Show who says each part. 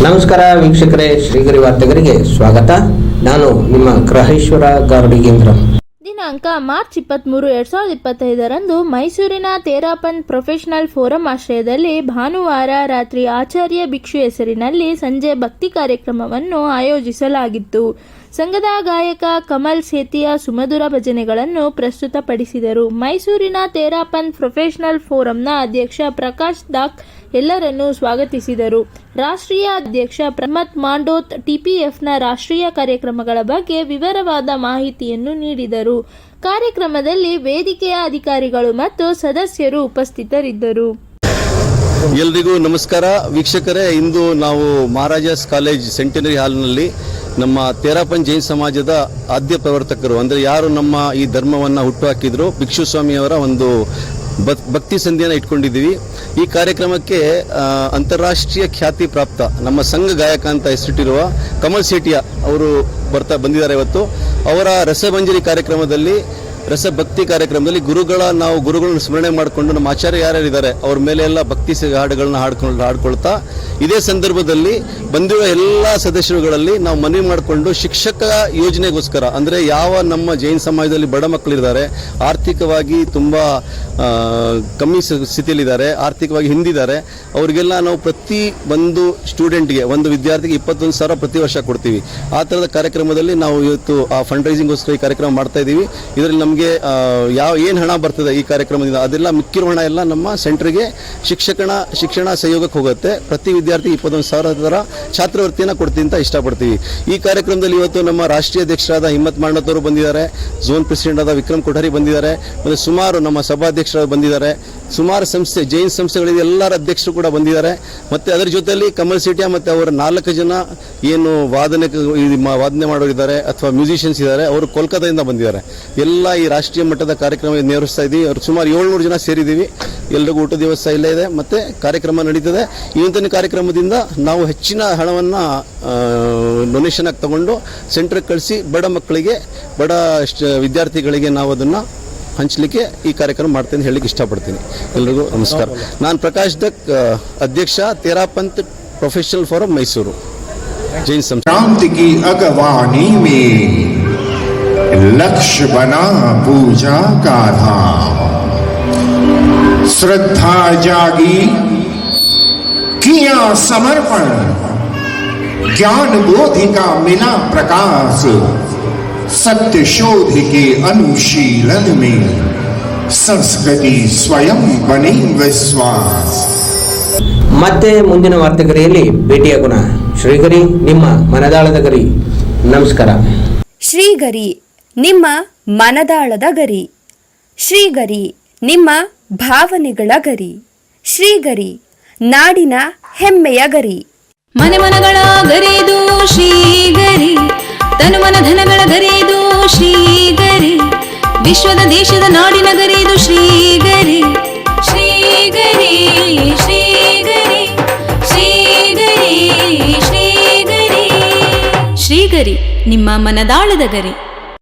Speaker 1: ನಮಸ್ಕಾರ ವೀಕ್ಷಕರೇ, ಶ್ರೀಗರಿ ವಾರ್ತೆಗರಿಗೆ ಸ್ವಾಗತ. ನಾನು ನಿಮ್ಮ ಗ್ರಹೇಶ್ವರ ಗಾರ್ಡಿಗೇಂದ್ರ.
Speaker 2: ದಿನಾಂಕ ಮಾರ್ಚ್ 23, 2025ರಂದು ಮೈಸೂರಿನ ತೇರಾಪಂಥ್ ಪ್ರೊಫೆಷನಲ್ ಫೋರಂ ಆಶ್ರಯದಲ್ಲಿ ಭಾನುವಾರ ರಾತ್ರಿ ಆಚಾರ್ಯ ಭಿಕ್ಷು ಹೆಸರಿನಲ್ಲಿ ಸಂಜೆ ಭಕ್ತಿ ಕಾರ್ಯಕ್ರಮವನ್ನು ಆಯೋಜಿಸಲಾಗಿತ್ತು. ಸಂಘದ ಗಾಯಕ ಕಮಲ್ ಸೇತಿಯ ಸುಮಧುರ ಭಜನೆಗಳನ್ನು ಪ್ರಸ್ತುತಪಡಿಸಿದರು. ಮೈಸೂರಿನ ತೇರಾಪಂಥ್ ಪ್ರೊಫೆಷನಲ್ ಫೋರಂನ ಅಧ್ಯಕ್ಷ ಪ್ರಕಾಶ್ ದಾಕ್ ಎಲ್ಲರನ್ನೂ ಸ್ವಾಗತಿಸಿದರು. ರಾಷ್ಟ್ರೀಯ ಅಧ್ಯಕ್ಷ ಪ್ರಮತ್ ಮಾಂಡೋತ್ ಟಿಪಿಎಫ್ನ ರಾಷ್ಟ್ರೀಯ ಕಾರ್ಯಕ್ರಮಗಳ ಬಗ್ಗೆ ವಿವರವಾದ ಮಾಹಿತಿಯನ್ನು ನೀಡಿದರು. ಕಾರ್ಯಕ್ರಮದಲ್ಲಿ ವೇದಿಕೆಯ ಅಧಿಕಾರಿಗಳು ಮತ್ತು ಸದಸ್ಯರು ಉಪಸ್ಥಿತರಿದ್ದರು.
Speaker 3: ಎಲ್ರಿಗೂ ನಮಸ್ಕಾರ ವೀಕ್ಷಕರೇ. ಇಂದು ನಾವು ಮಹಾರಾಜಾಸ್ ಕಾಲೇಜ್ ಸೆಂಟಿನರಿ ಹಾಲ್ನಲ್ಲಿ ನಮ್ಮ ತೇರಾಪಂಥ್ ಜೈನ್ ಸಮಾಜದ ಆದ್ಯ ಪ್ರವರ್ತಕರು ಅಂದರೆ ಯಾರು ನಮ್ಮ ಈ ಧರ್ಮವನ್ನು ಹುಟ್ಟುಹಾಕಿದ್ರು ಭಿಕ್ಷು ಸ್ವಾಮಿಯವರ ಒಂದು ಭಕ್ತಿ ಸಂಧಿಯನ್ನು ಇಟ್ಕೊಂಡಿದ್ದೀವಿ. ಈ ಕಾರ್ಯಕ್ರಮಕ್ಕೆ ಅಂತಾರಾಷ್ಟ್ರೀಯ ಖ್ಯಾತಿ ಪ್ರಾಪ್ತ ನಮ್ಮ ಸಂಘ ಗಾಯಕ ಅಂತ ಹೆಸರಿಟ್ಟಿರುವ ಕಮಲ್ ಸೇಟಿಯಾ ಅವರು ಬಂದಿದ್ದಾರೆ. ಇವತ್ತು ಅವರ ರಸಮಂಜರಿ ಕಾರ್ಯಕ್ರಮದಲ್ಲಿ ರಸಭಕ್ತಿ ಕಾರ್ಯಕ್ರಮದಲ್ಲಿ ಗುರುಗಳನ್ನು ಸ್ಮರಣೆ ಮಾಡಿಕೊಂಡು ನಮ್ಮ ಆಚಾರ್ಯ ಯಾರ್ಯಾರಿದ್ದಾರೆ ಅವ್ರ ಮೇಲೆ ಎಲ್ಲ ಭಕ್ತಿ ಹಾಡುಗಳನ್ನ ಹಾಡ್ಕೊಳ್ತಾ ಇದೇ ಸಂದರ್ಭದಲ್ಲಿ ಬಂದಿರುವ ಎಲ್ಲ ಸದಸ್ಯರುಗಳಲ್ಲಿ ನಾವು ಮನವಿ ಮಾಡಿಕೊಂಡು ಶಿಕ್ಷಕ ಯೋಜನೆಗೋಸ್ಕರ ಅಂದರೆ ಯಾವ ನಮ್ಮ ಜೈನ್ ಸಮಾಜದಲ್ಲಿ ಬಡ ಮಕ್ಕಳಿದ್ದಾರೆ, ಆರ್ಥಿಕವಾಗಿ ತುಂಬ ಕಮ್ಮಿ ಸ್ಥಿತಿಯಲ್ಲಿದ್ದಾರೆ, ಆರ್ಥಿಕವಾಗಿ ಹಿಂದಿದ್ದಾರೆ, ಅವರಿಗೆಲ್ಲ ನಾವು ಪ್ರತಿ ಒಂದು ಸ್ಟೂಡೆಂಟ್ಗೆ ಒಂದು ವಿದ್ಯಾರ್ಥಿಗೆ 21,000 ಪ್ರತಿ ವರ್ಷ ಕೊಡ್ತೀವಿ. ಆ ಥರದ ಕಾರ್ಯಕ್ರಮದಲ್ಲಿ ನಾವು ಇವತ್ತು ಆ ಫಂಡ್ ರೈಸಿಂಗ್ಗೋಸ್ಕರ ಈ ಕಾರ್ಯಕ್ರಮ ಮಾಡ್ತಾ ಇದ್ದೀವಿ. ಇದರಲ್ಲಿ ನಮಗೆ ಏನು ಹಣ ಬರ್ತದೆ ಈ ಕಾರ್ಯಕ್ರಮದಿಂದ ಅದೆಲ್ಲ ಮಿಕ್ಕಿರೋ ಹಣ ಎಲ್ಲ ನಮ್ಮ ಸೆಂಟರ್ಗೆ ಶಿಕ್ಷಣ ಸಹಯೋಗಕ್ಕೆ ಹೋಗುತ್ತೆ. ಪ್ರತಿ ವಿದ್ಯಾರ್ಥಿ 21,000 ಛಾತ್ರವೃತ್ತಿಯನ್ನು ಕೊಡ್ತೀವಿ ಅಂತ ಇಷ್ಟಪಡ್ತೀವಿ. ಈ ಕಾರ್ಯಕ್ರಮದಲ್ಲಿ ಇವತ್ತು ನಮ್ಮ ರಾಷ್ಟ್ರೀಯ ಅಧ್ಯಕ್ಷರಾದ ಹಿಮ್ಮತ್ ಮಾಂಡೋತ್ ಅವರು ಬಂದಿದ್ದಾರೆ, ಝೋನ್ ಪ್ರೆಸಿಡೆಂಟ್ ಆದ ವಿಕ್ರಮ್ ಕೊಠಾರಿ ಬಂದಿದ್ದಾರೆ, ಮತ್ತು ಸುಮಾರು ನಮ್ಮ ಸಭಾಧ್ಯಕ್ಷರು ಬಂದಿದ್ದಾರೆ, ಸುಮಾರು ಜೈನ್ ಸಂಸ್ಥೆಗಳಿದೆ ಎಲ್ಲರ ಅಧ್ಯಕ್ಷರು ಕೂಡ ಬಂದಿದ್ದಾರೆ. ಮತ್ತು ಅದರ ಜೊತೆಯಲ್ಲಿ ಕಮಲ್ ಸೇಟಿಯಾ ಮತ್ತು ಅವರ 4 ಜನ ಏನು ವಾದನೆ ಮಾಡೋರಿದ್ದಾರೆ ಅಥವಾ ಮ್ಯೂಸಿಷಿಯನ್ಸ್ ಇದ್ದಾರೆ, ಅವರು ಕೋಲ್ಕತ್ತಾದಿಂದ ಬಂದಿದ್ದಾರೆ. ಎಲ್ಲ ಈ ರಾಷ್ಟ್ರೀಯ ಮಟ್ಟದ ಕಾರ್ಯಕ್ರಮ ನಿರ್ವಹಿಸ್ತಾ ಇದ್ದೀವಿ. ಅವರು ಸುಮಾರು 700 ಜನ ಸೇರಿದ್ದೀವಿ. ಎಲ್ರಿಗೂ ಊಟದ ವ್ಯವಸ್ಥೆ ಇಲ್ಲೇ ಇದೆ ಮತ್ತು ಕಾರ್ಯಕ್ರಮ ನಡೀತದೆ. ಇವತ್ತಿನ ಕಾರ್ಯಕ್ರಮದಿಂದ ನಾವು ಹೆಚ್ಚಿನ ಹಣವನ್ನು ಡೊನೇಷನ್ ಆಗಿ ತಗೊಂಡು ಸೆಂಟ್ರಿಗೆ ಕಳಿಸಿ ಬಡ ಮಕ್ಕಳಿಗೆ ಬಡ ವಿದ್ಯಾರ್ಥಿಗಳಿಗೆ ನಾವು ಅದನ್ನು ಹಂಚಲಿಕ್ಕೆ ಈ ಕಾರ್ಯಕ್ರಮ ಮಾಡ್ತೇನೆ ಹೇಳಲಿಕ್ಕೆ ಇಷ್ಟಪಡ್ತೀನಿ. ಎಲ್ರಿಗೂ ನಮಸ್ಕಾರ. ನಾನು ಪ್ರಕಾಶ್ ದಕ್, ಅಧ್ಯಕ್ಷ ತೇರಾಪಂಥ್ ಪ್ರೊಫೆಷನಲ್ ಫೋರಂ ಮೈಸೂರು ಜೈನ್ ಸಂಸ್ಥೆ.
Speaker 4: लक्ष्य बना पूजा का धाम, श्रद्धा जागी किया समर्पण, ज्ञान बोधि का मिला प्रकाश, सत्य शोध के अनुशीलन में संस्कृति स्वयं बनी विश्वास.
Speaker 1: ಮತ್ತೆ ಮುಂದಿನ ವಾರ್ತೆಗರಿಯಲ್ಲಿ ಭೇಟಿಯಾಗೋಣ. ಶ್ರೀಗರಿ ನಿಮ್ಮ ಮನದಾಳದ ಗರಿ. ನಮಸ್ಕಾರ.
Speaker 5: ಶ್ರೀಗರಿ ನಿಮ್ಮ ಮನದಾಳದ ಗರಿ. ಶ್ರೀಗರಿ ನಿಮ್ಮ ಭಾವನೆಗಳ ಗರಿ. ಶ್ರೀಗರಿ ನಾಡಿನ ಹೆಮ್ಮೆಯ ಗರಿ.
Speaker 6: ಮನಗಳ ಗರಿದು ಶ್ರೀಗರಿ, ತನುಮನ ಧನಗಳ ಗರಿದು ಶ್ರೀಗರಿ, ವಿಶ್ವದ ದೇಶದ ನಾಡಿನ ಗರಿದು ಶ್ರೀಗರಿ. ಶ್ರೀಗರಿ ಶ್ರೀಗರಿ ಶ್ರೀಗರಿ ಶ್ರೀಗರಿ ಶ್ರೀಗರಿ ನಿಮ್ಮ ಮನದಾಳದ ಗರಿ.